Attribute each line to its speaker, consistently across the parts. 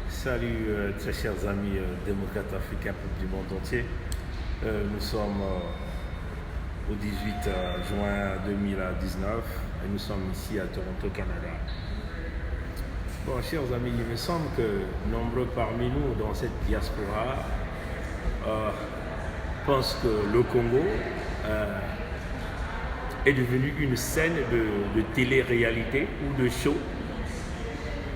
Speaker 1: Salut très chers amis démocrates africains du monde entier. Nous sommes au 18 juin 2019 et nous sommes ici à Toronto, Canada. Bon, chers amis, il me semble que nombreux parmi nous dans cette diaspora pensent que le Congo est devenu une scène de télé-réalité ou de show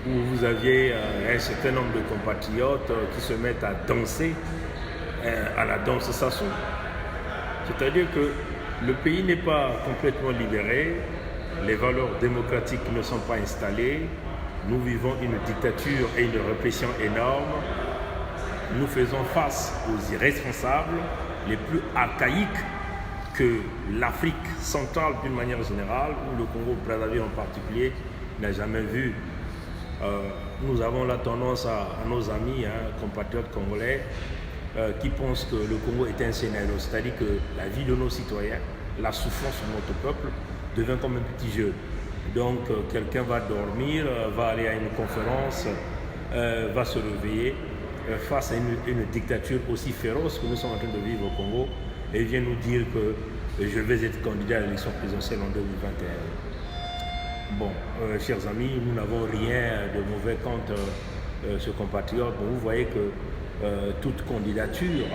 Speaker 1: où vous aviez un certain nombre de compatriotes qui se mettent à danser à la danse Sassou. C'est-à-dire que le pays n'est pas complètement libéré, les valeurs démocratiques ne sont pas installées, nous vivons une dictature et une répression énorme, nous faisons face aux irresponsables les plus archaïques que l'Afrique centrale d'une manière générale, ou le Congo-Brazzaville en particulier, n'a jamais vu. Nous avons la tendance à nos amis, compatriotes congolais, qui pensent que le Congo est un scénario, c'est-à-dire que la vie de nos citoyens, la souffrance de notre peuple devient comme un petit jeu. Donc quelqu'un va dormir, va aller à une conférence, va se réveiller face à une dictature aussi féroce que nous sommes en train de vivre au Congo et vient nous dire que je vais être candidat à l'élection présidentielle en 2021. Bon, chers amis, nous n'avons rien de mauvais contre ce compatriote. Bon, vous voyez que toute candidature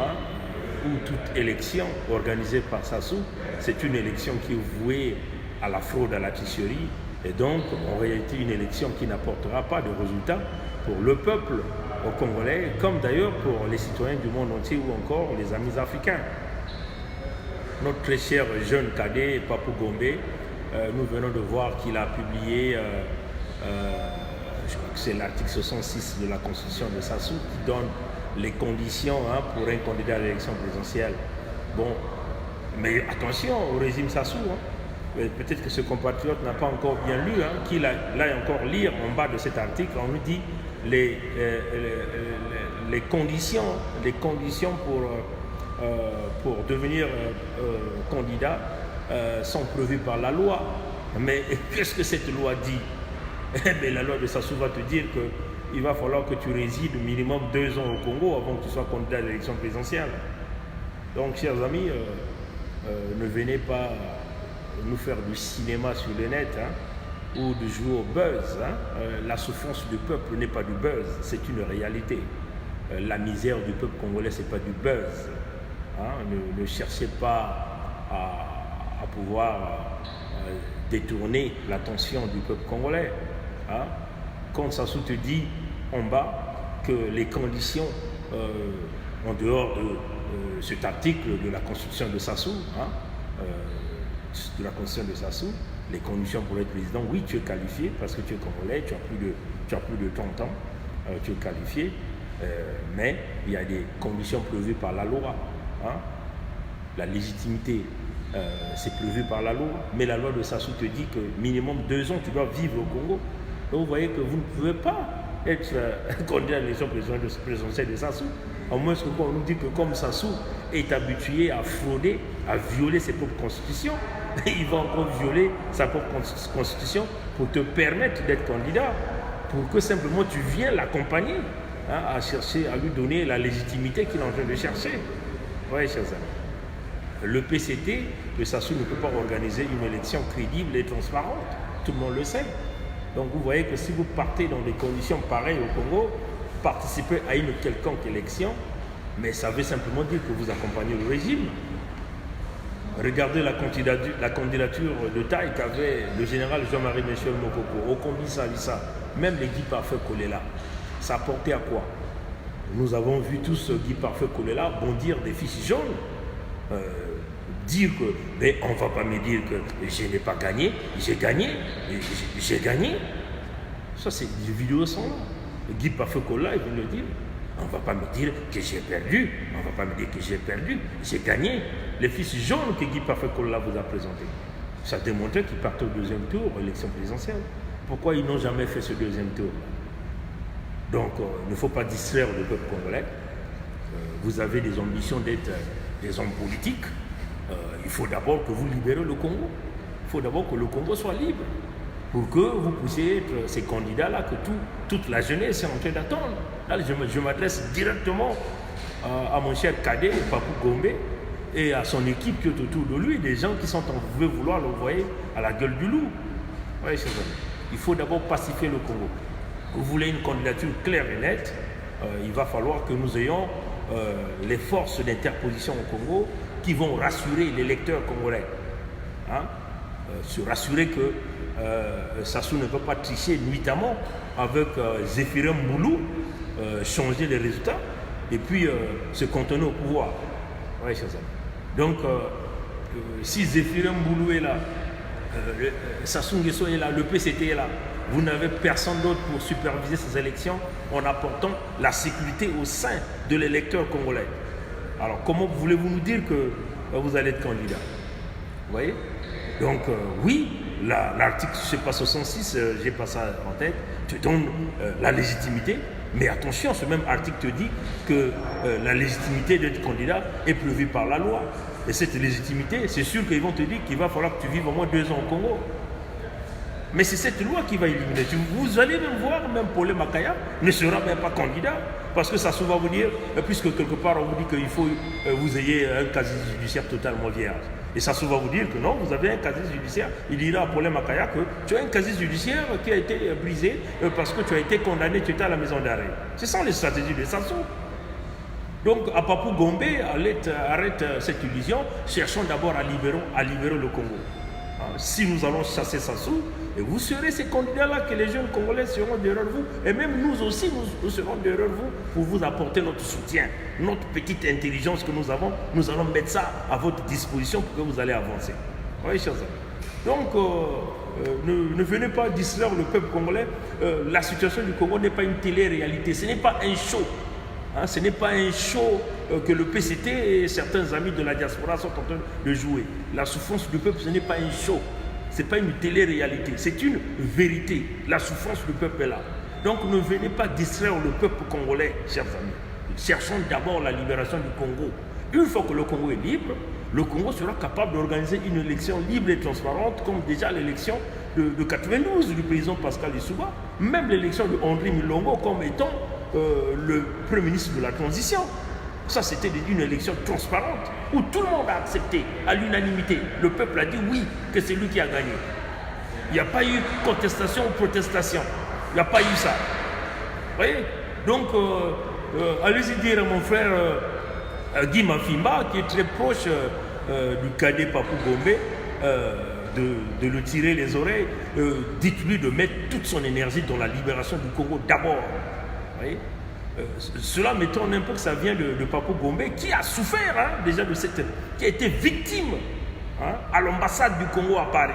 Speaker 1: ou toute élection organisée par Sassou, c'est une élection qui est vouée à la fraude, à la tricherie, et donc en réalité une élection qui n'apportera pas de résultats pour le peuple congolais, comme d'ailleurs pour les citoyens du monde entier ou encore les amis africains. Notre très cher jeune cadet, Papou Gombe, nous venons de voir qu'il a publié, je crois que c'est l'article 66 de la Constitution de Sassou qui donne les conditions pour un candidat à l'élection présidentielle. Bon, mais attention au régime Sassou. Peut-être que ce compatriote n'a pas encore bien lu, qu'il aille encore lire en bas de cet article. On nous dit les conditions pour devenir candidat sont prévues par la loi. Mais qu'est-ce que cette loi dit? La loi de Sassou va te dire qu'il va falloir que tu résides minimum 2 ans au Congo avant que tu sois candidat à l'élection présidentielle. Donc, chers amis, ne venez pas nous faire du cinéma sur le net ou de jouer au buzz. La souffrance du peuple n'est pas du buzz, c'est une réalité. La misère du peuple congolais, ce n'est pas du buzz. Ne cherchez pas à pouvoir détourner l'attention du peuple congolais. Quand Sassou te dit en bas que les conditions en dehors de cet article de la Constitution de Sassou, les conditions pour être président, oui, tu es qualifié parce que tu es congolais, tu as plus de 30 ans, tu es qualifié, mais il y a des conditions prévues par la loi. La légitimité, c'est prévu par la loi, mais la loi de Sassou te dit que minimum 2 ans, tu dois vivre au Congo. Donc vous voyez que vous ne pouvez pas être candidat à l'élection présidentielle de Sassou. Au moins, on nous dit que comme Sassou est habitué à frauder, à violer ses propres constitutions, il va encore violer sa propre constitution pour te permettre d'être candidat, pour que simplement tu viennes l'accompagner à chercher, à lui donner la légitimité qu'il est en train de chercher. Oui, chers amis. Le PCT, le Sassou ne peut pas organiser une élection crédible et transparente. Tout le monde le sait. Donc vous voyez que si vous partez dans des conditions pareilles au Congo, participez à une quelconque élection, mais ça veut simplement dire que vous accompagnez le régime. Regardez la candidature de taille qu'avait le général Jean-Marie Michel Mokoko, Okombi Salissa, même les Guy Parfait Kolela. Ça portait à quoi? Nous avons vu tous Guy Parfait Kolela bondir des fiches jaunes, dire que mais on ne va pas me dire que je n'ai pas gagné, j'ai gagné. Ça, c'est des vidéos sont là. Guy Parfait Kolela, il veut le dire. On ne va pas me dire que j'ai perdu. On ne va pas me dire que j'ai perdu. J'ai gagné. Les fiches jaunes que Guy Parfait Kolela vous a présentées, ça démontrait qu'il partait au 2e tour, élection présidentielle. Pourquoi ils n'ont jamais fait ce 2e tour? Donc, il ne faut pas distraire le peuple congolais. Vous avez des ambitions d'être des hommes politiques. Il faut d'abord que vous libérez le Congo. Il faut d'abord que le Congo soit libre. pour que vous puissiez être ces candidats-là que toute la jeunesse est en train d'attendre. Là, je m'adresse directement à mon cher cadet, Papou Gombe, et à son équipe qui est autour de lui, des gens qui sont en veut vouloir l'envoyer à la gueule du loup. Oui, c'est vrai. Il faut d'abord pacifier le Congo. Vous voulez une candidature claire et nette, il va falloir que nous ayons les forces d'interposition au Congo qui vont rassurer les électeurs congolais. Hein? Se rassurer que Sassou ne peut pas tricher nuitamment avec Zéphirin Moulou, changer les résultats et puis se cantonner au pouvoir. Oui, c'est ça. Donc, si Zéphirin Moulou est là, Sassou Nguesso est là, le PCT est là, vous n'avez personne d'autre pour superviser ces élections en apportant la sécurité au sein de l'électeur congolais. Alors, comment voulez-vous nous dire que vous allez être candidat? Vous voyez? Donc, oui, l'article, je ne sais pas, 66, je n'ai pas ça en tête, te donne la légitimité, mais attention, ce même article te dit que la légitimité d'être candidat est prévue par la loi. Et cette légitimité, c'est sûr qu'ils vont te dire qu'il va falloir que tu vives au moins 2 ans au Congo. Mais c'est cette loi qui va éliminer. Vous allez même voir, même Paulé Makaya ne sera même pas candidat. Parce que ça souvent vous dire, puisque quelque part on vous dit qu'il faut que vous ayez un casier judiciaire totalement vierge. Et ça souvent vous dire que non, vous avez un casier judiciaire. Il dira à Paulé Makaya que tu as un casier judiciaire qui a été brisé parce que tu as été condamné, tu étais à la maison d'arrêt. Ce sont les stratégies de Sassou. Donc à Papou Gombe, arrête cette illusion. Cherchons d'abord à libérer le Congo. Si nous allons chasser Sassou, et vous serez ces candidats-là que les jeunes Congolais seront derrière vous. Et même nous aussi, nous serons derrière vous pour vous apporter notre soutien, notre petite intelligence que nous avons. Nous allons mettre ça à votre disposition pour que vous allez avancer. Oui, chers amis. Donc, ne venez pas distraire le peuple congolais. La situation du Congo n'est pas une télé-réalité. Ce n'est pas un show. Hein, ce n'est pas un show que le PCT et certains amis de la diaspora sont en train de jouer. La souffrance du peuple, ce n'est pas un show. Ce n'est pas une télé-réalité. C'est une vérité. La souffrance du peuple est là. Donc ne venez pas distraire le peuple congolais, chers amis. Cherchons d'abord la libération du Congo. Une fois que le Congo est libre, le Congo sera capable d'organiser une élection libre et transparente, comme déjà l'élection de 92 du président Pascal Lissouba, même l'élection de André Milongo comme étant le premier ministre de la transition. Ça, c'était une élection transparente où tout le monde a accepté à l'unanimité. Le peuple a dit oui, que c'est lui qui a gagné. Il n'y a pas eu contestation ou protestation. Il n'y a pas eu ça. Vous voyez? Donc, allez-y dire à mon frère Guy Mafimba, qui est très proche du cadet Papou Gombe, de le tirer les oreilles. Dites-lui de mettre toute son énergie dans la libération du Congo d'abord. Vous voyez? Cela m'étonne un peu que ça vient de Papou Gombe qui a souffert déjà de cette... qui a été victime à l'ambassade du Congo à Paris.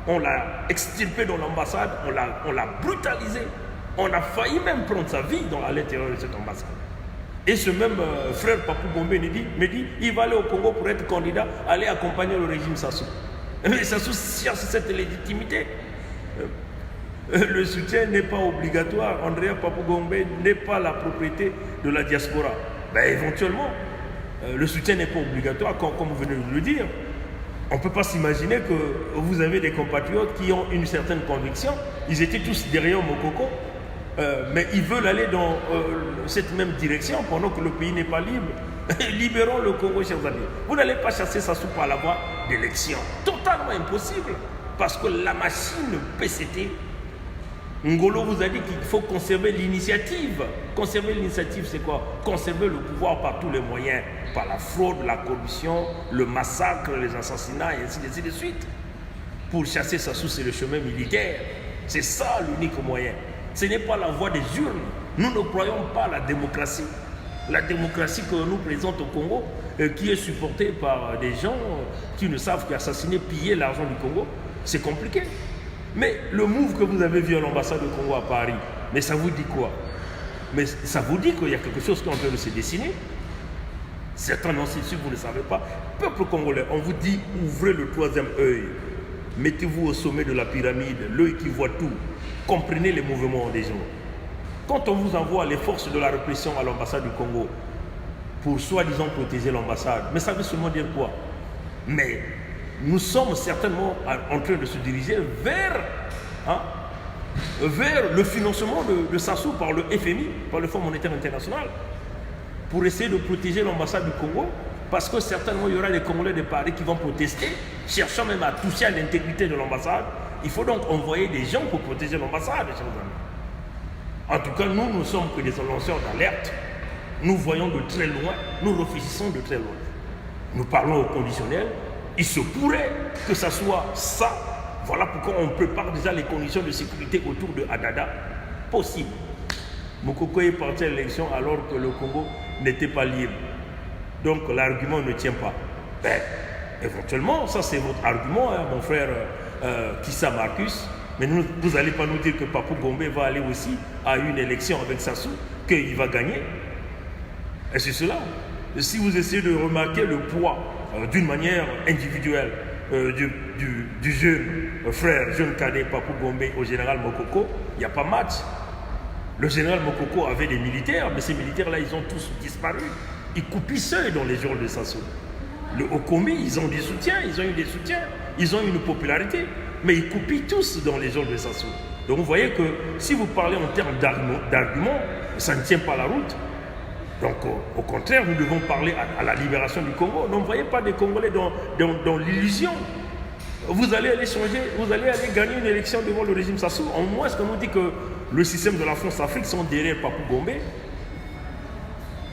Speaker 1: On l'a extirpé dans l'ambassade, on l'a brutalisé. On a failli même prendre sa vie à l'intérieur de cette ambassade. Et ce même frère Papou Gombe me dit il va aller au Congo pour être candidat, aller accompagner le régime Sassou. Mais Sassou cherche cette légitimité. Le soutien n'est pas obligatoire. Andrea Papou Gombe n'est pas la propriété de la diaspora. Ben, éventuellement, le soutien n'est pas obligatoire, comme vous venez de le dire. On ne peut pas s'imaginer que vous avez des compatriotes qui ont une certaine conviction. Ils étaient tous derrière Mokoko, mais ils veulent aller dans cette même direction pendant que le pays n'est pas libre. Libérons le Congo, chers amis. Vous n'allez pas chasser Sassou par la voie d'élection. Totalement impossible. Parce que la machine PCT, Ngolo vous a dit qu'il faut conserver l'initiative. Conserver l'initiative, c'est quoi? Conserver le pouvoir par tous les moyens. Par la fraude, la corruption, le massacre, les assassinats, et ainsi de suite. Pour chasser Sassou, c'est le chemin militaire. C'est ça l'unique moyen. Ce n'est pas la voie des urnes. Nous ne croyons pas à la démocratie. La démocratie que nous présente au Congo, qui est supportée par des gens qui ne savent qu'assassiner, piller l'argent du Congo, c'est compliqué. Mais le move que vous avez vu à l'ambassade du Congo à Paris, mais ça vous dit quoi? Mais ça vous dit qu'il y a quelque chose qui est en train de se dessiner? Certains non, si vous ne le savez pas. Peuple congolais, on vous dit ouvrez le troisième œil. Mettez-vous au sommet de la pyramide, l'œil qui voit tout. Comprenez les mouvements des gens. Quand on vous envoie les forces de la répression à l'ambassade du Congo pour soi-disant protéger l'ambassade, mais ça veut seulement dire quoi? Mais nous sommes certainement en train de se diriger vers hein, vers le financement de Sassou par le FMI, par le Fonds monétaire international, pour essayer de protéger l'ambassade du Congo, parce que certainement il y aura des Congolais de Paris qui vont protester, cherchant même à toucher à l'intégrité de l'ambassade. Il faut donc envoyer des gens pour protéger l'ambassade, chers amis. En tout cas, nous sommes que des lanceurs d'alerte. Nous voyons de très loin, nous réfléchissons de très loin. Nous parlons au conditionnel. Il se pourrait que ça soit ça. Voilà pourquoi on prépare déjà les conditions de sécurité autour de Adada. Possible. Mokoko est parti à l'élection alors que le Congo n'était pas libre. Donc l'argument ne tient pas. Ben, éventuellement, ça c'est votre argument, hein, mon frère Kissa Marcus. Mais vous n'allez pas nous dire que Papou Gombe va aller aussi à une élection avec Sassou, qu'il va gagner. Et c'est cela. Et si vous essayez de remarquer le poids d'une manière individuelle du jeune frère, jeune cadet Papou Gombe au général Mokoko, il n'y a pas match. Le général Mokoko avait des militaires, mais ces militaires-là, ils ont tous disparu. Ils coupissent dans les jours de Sassou. Le Okomi, ils ont des soutiens, ils ont eu des soutiens, ils ont eu une popularité, mais ils coupillent tous dans les jours de Sassou. Donc vous voyez que si vous parlez en termes d'arguments, ça ne tient pas la route. Donc au contraire, nous devons parler à la libération du Congo. Ne voyez pas des Congolais dans l'illusion. Vous allez aller changer, vous allez aller gagner une élection devant le régime Sassou. En moins, est-ce qu'on nous dit que le système de la France-Afrique sont derrière Papou Gombe?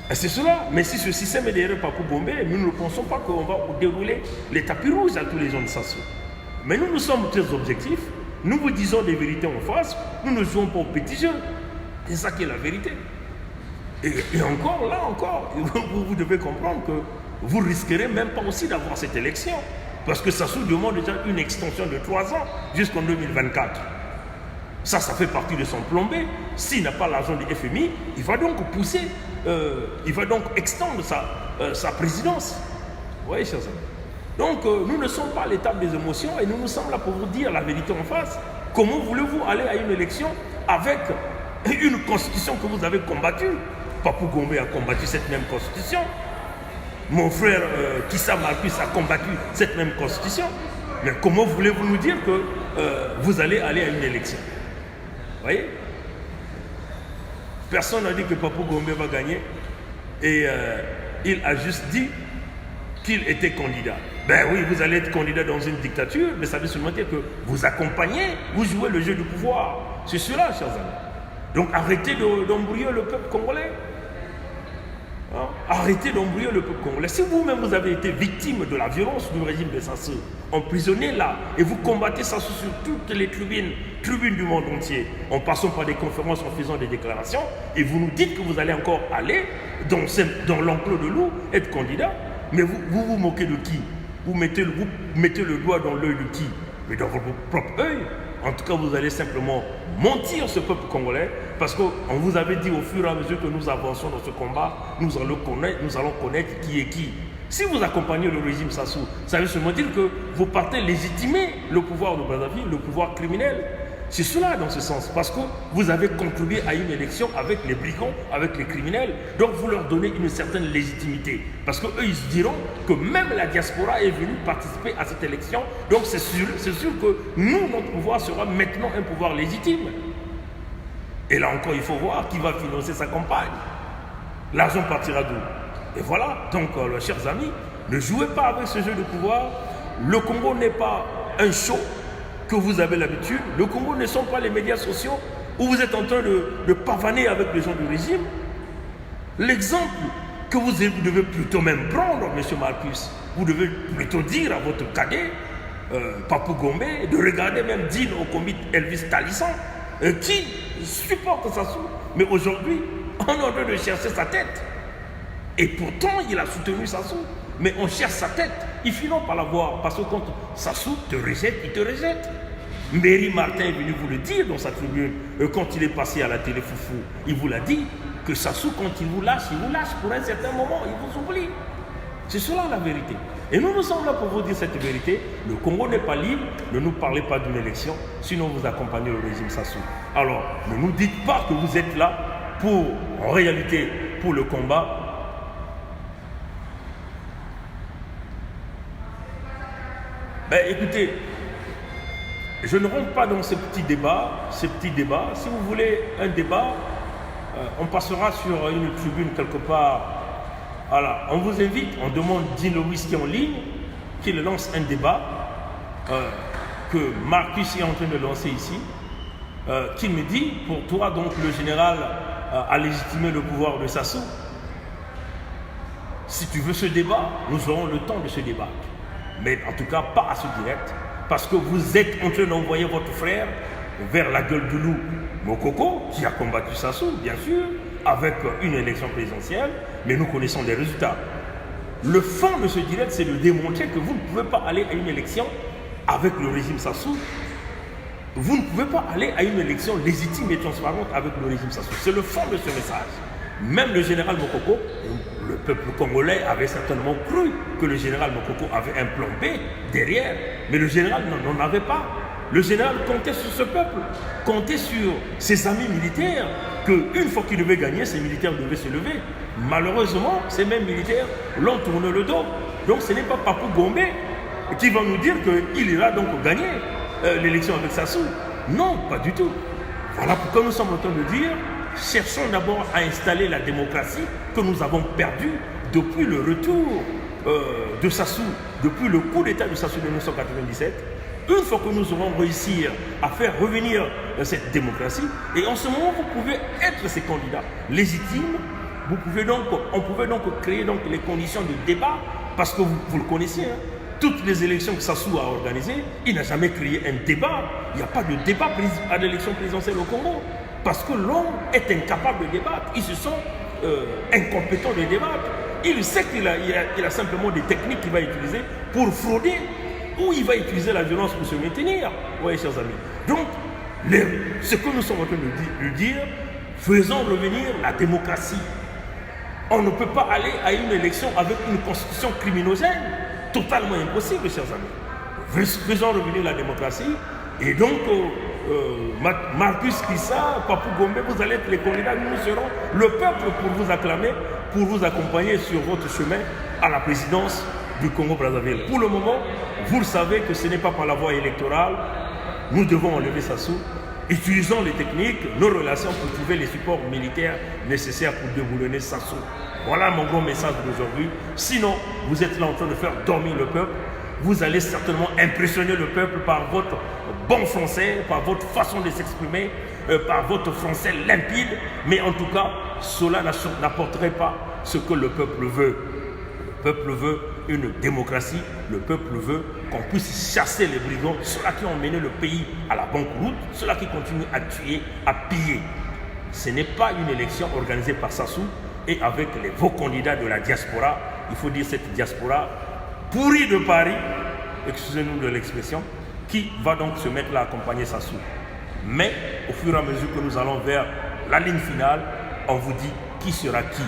Speaker 1: Et c'est cela. Mais si ce système est derrière Papou Gombe, nous ne pensons pas qu'on va dérouler les tapis rouges à tous les gens de Sassou. Mais nous sommes très objectifs. Nous vous disons des vérités en face. Nous ne jouons pas au petit jeu. C'est ça qui est la vérité. Et encore, là encore, vous devez comprendre que vous risquerez même pas aussi d'avoir cette élection. Parce que Sassou demande déjà une extension de 3 ans jusqu'en 2024. Ça fait partie de son plan B. S'il n'a pas l'argent du FMI, il va donc pousser, il va donc extendre sa présidence. Vous voyez, chers amis. Donc, nous ne sommes pas à l'étape des émotions et nous sommes là pour vous dire la vérité en face. Comment voulez-vous aller à une élection avec une constitution que vous avez combattue? Papou Gombe a combattu cette même constitution. Mon frère Kissa Marcus a combattu cette même constitution. Mais comment voulez-vous nous dire que vous allez aller à une élection? Vous voyez? Personne n'a dit que Papou Gombe va gagner. Et il a juste dit qu'il était candidat. Ben oui, vous allez être candidat dans une dictature, mais ça veut seulement dire que vous accompagnez, vous jouez le jeu du pouvoir. C'est cela, chers amis. Donc arrêtez d'embrouiller le peuple congolais. Hein? Arrêtez d'embrouiller le peuple congolais. Si vous-même vous avez été victime de la violence du régime de Sassou, emprisonné là, et vous combattez Sassou sur toutes les tribunes du monde entier, en passant par des conférences, en faisant des déclarations, et vous nous dites que vous allez encore aller dans l'enclos de loup, être candidat, mais vous moquez de qui? Vous mettez le doigt dans l'œil de qui? Mais dans votre propre œil. En tout cas, vous allez simplement mentir ce peuple congolais parce qu'on vous avait dit au fur et à mesure que nous avançons dans ce combat, nous allons connaître qui est qui. Si vous accompagnez le régime Sassou, ça veut seulement dire que vous partez légitimer le pouvoir de Brazzaville, le pouvoir criminel. C'est cela dans ce sens, parce que vous avez contribué à une élection avec les brigands, avec les criminels, donc vous leur donnez une certaine légitimité. Parce qu'eux, ils se diront que même la diaspora est venue participer à cette élection, donc c'est sûr que nous, notre pouvoir sera maintenant un pouvoir légitime. Et là encore, il faut voir qui va financer sa campagne. L'argent partira d'où? Et voilà, donc chers amis, ne jouez pas avec ce jeu de pouvoir. Le Congo n'est pas un show que vous avez l'habitude. Le Congo ne sont pas les médias sociaux où vous êtes en train de pavaner avec les gens du régime. L'exemple que vous devez plutôt même prendre, M. Marcus, vous devez plutôt dire à votre cadet, Papou Gombe, de regarder même Dino Okomi Elvis Talisson, qui supporte Sassou. Mais aujourd'hui, on est en train de chercher sa tête. Et pourtant, il a soutenu Sassou. Mais on cherche sa tête. Il finit par la voir. Parce que quand Sassou te rejette, il te rejette. Méry Martin est venu vous le dire dans sa tribune. Quand il est passé à la télé Foufou, il vous l'a dit que Sassou, quand il vous lâche pour un certain moment. Il vous oublie. C'est cela la vérité. Et nous sommes là pour vous dire cette vérité. Le Congo n'est pas libre. Ne nous parlez pas d'une élection. Sinon, vous accompagnez le régime Sassou. Alors, ne nous dites pas que vous êtes là en réalité, pour le combat. Ben écoutez, je ne rentre pas dans ces petits débats. Si vous voulez un débat, on passera sur une tribune quelque part. Voilà, on vous invite, on demande Dino Whisky en ligne, qu'il lance un débat que Marcus est en train de lancer ici, qui me dit, pour toi, donc, le général a légitimé le pouvoir de Sassou. Si tu veux ce débat, nous aurons le temps de se débattre. Mais en tout cas, pas à ce direct, parce que vous êtes en train d'envoyer votre frère vers la gueule du loup, Mokoko, qui a combattu Sassou, bien sûr, avec une élection présidentielle, mais nous connaissons les résultats. Le fond de ce direct, c'est de démontrer que vous ne pouvez pas aller à une élection avec le régime Sassou. Vous ne pouvez pas aller à une élection légitime et transparente avec le régime Sassou. C'est le fond de ce message. Même le général Mokoko, le peuple congolais avait certainement cru que le général Mokoko avait un plan B derrière, mais le général n'en avait pas. Le général comptait sur ce peuple, comptait sur ses amis militaires, qu'une fois qu'il devait gagner, ces militaires devaient se lever. Malheureusement, ces mêmes militaires l'ont tourné le dos. Donc ce n'est pas Papou Gombe qui va nous dire qu'il ira donc gagner l'élection avec Sassou. Non, pas du tout. Voilà pourquoi nous sommes en train de dire, cherchons d'abord à installer la démocratie que nous avons perdue depuis le retour de Sassou, depuis le coup d'État de Sassou de 1997. Une fois que nous aurons réussi à faire revenir cette démocratie, et en ce moment, vous pouvez être ces candidats légitimes, on pouvait donc créer donc les conditions de débat, parce que vous le connaissez, hein, toutes les élections que Sassou a organisées, il n'a jamais créé un débat. Il n'y a pas de débat à l'élection présidentielle au Congo, parce que l'homme est incapable de débattre, il se sent incompétent de débattre, il sait qu'il a simplement des techniques qu'il va utiliser pour frauder, ou il va utiliser la violence pour se maintenir. Oui, chers amis. Donc, ce que nous sommes en train de dire, faisons revenir la démocratie. On ne peut pas aller à une élection avec une constitution criminogène. Totalement impossible, chers amis. Faisons revenir la démocratie. Et donc, Marcus Kissa, Papou Gombe, vous allez être les candidats. Nous serons le peuple pour vous acclamer, pour vous accompagner sur votre chemin à la présidence du Congo-Brazzaville. Pour le moment, vous le savez que ce n'est pas par la voie électorale. Nous devons enlever Sassou. Utilisons les techniques, nos relations pour trouver les supports militaires nécessaires pour déboulonner Sassou. Voilà mon gros message d'aujourd'hui. Sinon, vous êtes là en train de faire dormir le peuple. Vous allez certainement impressionner le peuple par votre bon français, par votre façon de s'exprimer, par votre français limpide. Mais en tout cas, cela n'apporterait pas ce que le peuple veut. Le peuple veut une démocratie, le peuple veut qu'on puisse chasser les brigands, ceux-là qui ont mené le pays à la banqueroute, ceux-là qui continuent à tuer, à piller. Ce n'est pas une élection organisée par Sassou et avec vos candidats de la diaspora, il faut dire cette diaspora pourrie de Paris, excusez-nous de l'expression, qui va donc se mettre là à accompagner Sassou. Mais au fur et à mesure que nous allons vers la ligne finale, on vous dit qui sera qui.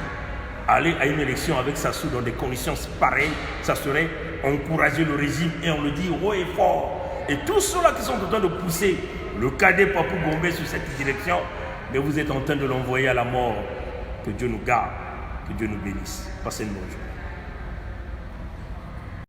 Speaker 1: Aller à une élection avec Sassou dans des conditions pareilles, ça serait encourager le régime et on le dit haut et fort. Et tous ceux-là qui sont en train de pousser le cadet Papou Gombe sur cette direction, mais vous êtes en train de l'envoyer à la mort. Que Dieu nous garde, que Dieu nous bénisse. Passez une bonne journée.